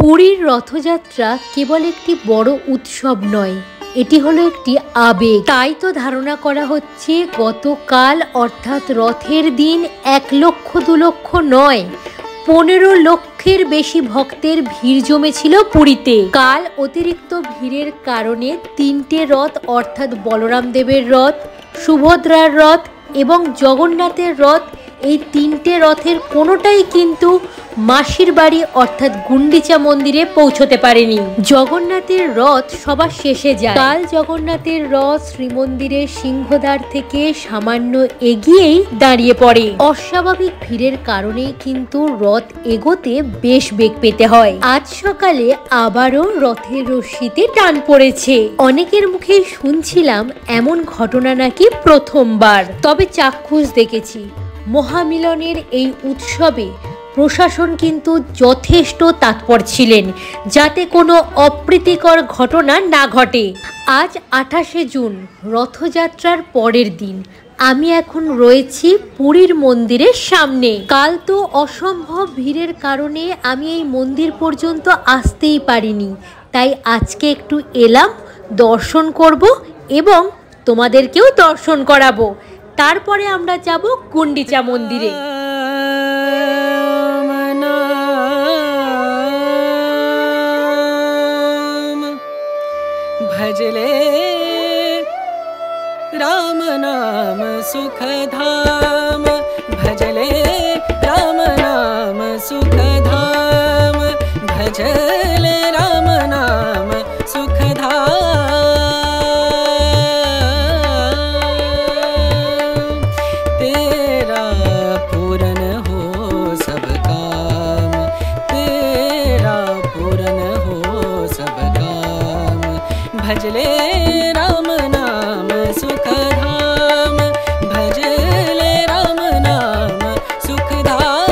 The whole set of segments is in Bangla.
পুরীর রথযাত্রা কেবল একটি বড় উৎসব নয়, এটি হলো একটি আবেগ। তাই তো ধারণা করা হচ্ছে গতকাল অর্থাৎ রথের দিন 1 লক্ষ 2 লক্ষ নয়, 15 লক্ষের বেশি ভক্তের ভিড় জমেছিল পুরীতে। কাল অতিরিক্ত ভিড়ের কারণে 3টে রথ অর্থাৎ বলরাম দেবের রথ, সুভদ্রার রথ এবং জগন্নাথের রথ, এই 3টে রথের কোনোটাই কিন্তু মাসির বাড়ি অর্থাৎ গুন্ডিচা মন্দিরে পৌঁছতে পারেনি। জগন্নাথের রথ সবার শেষে যায়। কাল জগন্নাথের রথ শ্রীমন্দিরের সিংহদ্বার থেকে সামান্য এগিয়েই দাঁড়িয়ে পড়ে। অস্বাভাবিক ভিড়ের কারণেই কিন্তু রথ এগোতে বেশ বেগ পেতে হয়। আজ সকালে আবারও রথের রশ্মিতে টান পড়েছে। অনেকের মুখে শুনছিলাম এমন ঘটনা নাকি প্রথমবার, তবে চাক্ষুষ দেখেছি। মহামিলনের এই উৎসবে প্রশাসন কিন্তু যথেষ্ট তৎপর ছিলেন যাতে কোনো অপ্রীতিকর ঘটনা না ঘটে। আজ 28শে জুন, রথযাত্রার পরের দিন। আমি এখন রয়েছি পুরীর মন্দিরের সামনে। কাল তো অসম্ভব ভিড়ের কারণে আমি এই মন্দির পর্যন্ত আসতেই পারিনি, তাই আজকে একটু এলাম, দর্শন করব এবং তোমাদেরকেও দর্শন করাবো। তারপরে আমরা যাব গুন্ডিচা মন্দিরে। भजले राम नाम सुख धाम, भजले राम नाम सुख धाम, भजले राम नाम सुख धाम। तेरा पूरन हो सब काम, तेरा पूरन हो सब काम, भजले राम नाम सुख धाम, भजले राम नाम सुख धाम।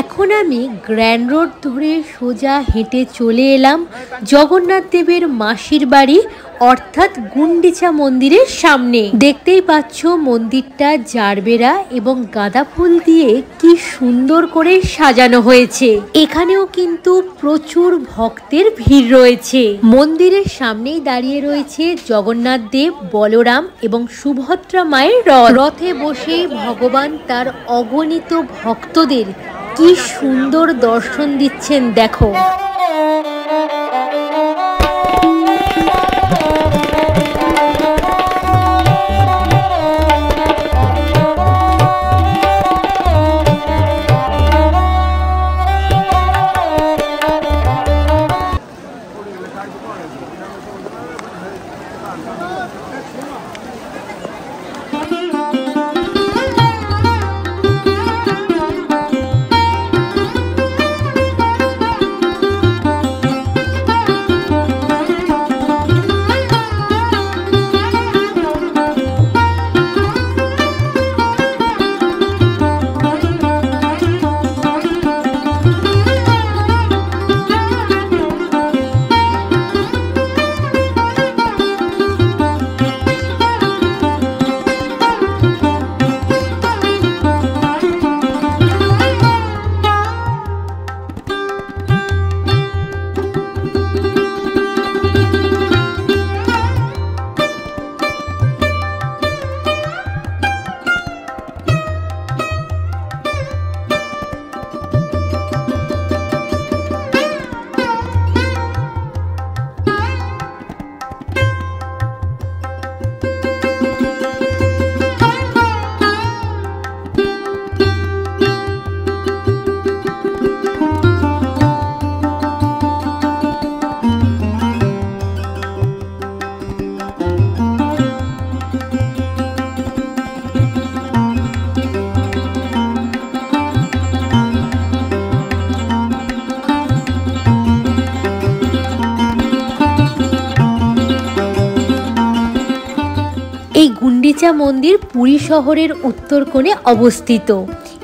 এখন আমি গ্র্যান্ড রোড ধরে সোজা হেঁটে চলে এলাম জগন্নাথ দেবের মাসির বাড়ি অর্থাৎ গুন্ডিচা মন্দিরের সামনে। দেখতেই পাচ্ছ মন্দিরটা জারবেরা এবং গাঁদা ফুল দিয়ে কি সুন্দর করে সাজানো হয়েছে। এখানেও কিন্তু প্রচুর ভক্তের ভিড় রয়েছে। মন্দিরের সামনেই দাঁড়িয়ে রয়েছে জগন্নাথ দেব, বলরাম এবং সুভদ্রা মায়ের রথ। রথে বসে ভগবান তার অগণিত ভক্তদের কি সুন্দর দর্শন দিচ্ছেন দেখো। এই গুন্ডিচা মন্দির পুরী শহরের উত্তর কোণে অবস্থিত।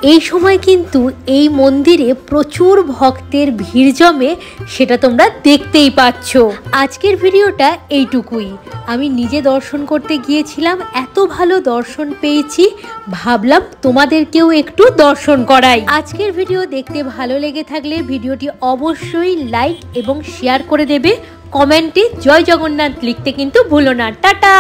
এই সময় কিন্তু এই মন্দিরে প্রচুর ভক্তের ভিড় জমে, সেটা তোমরা দেখতেই পাচ্ছ। আজকের ভিডিওটা এইটুকুই। আমি নিজে দর্শন করতে গিয়েছিলাম, এত ভালো দর্শন পেয়েছি, ভাবলাম তোমাদেরকেও একটু দর্শন করাই। আজকের ভিডিও দেখতে ভালো লেগে থাকলে ভিডিওটি অবশ্যই লাইক এবং শেয়ার করে দেবে। কমেন্টে জয় জগন্নাথ লিখতে কিন্তু ভুলো না। টাটা।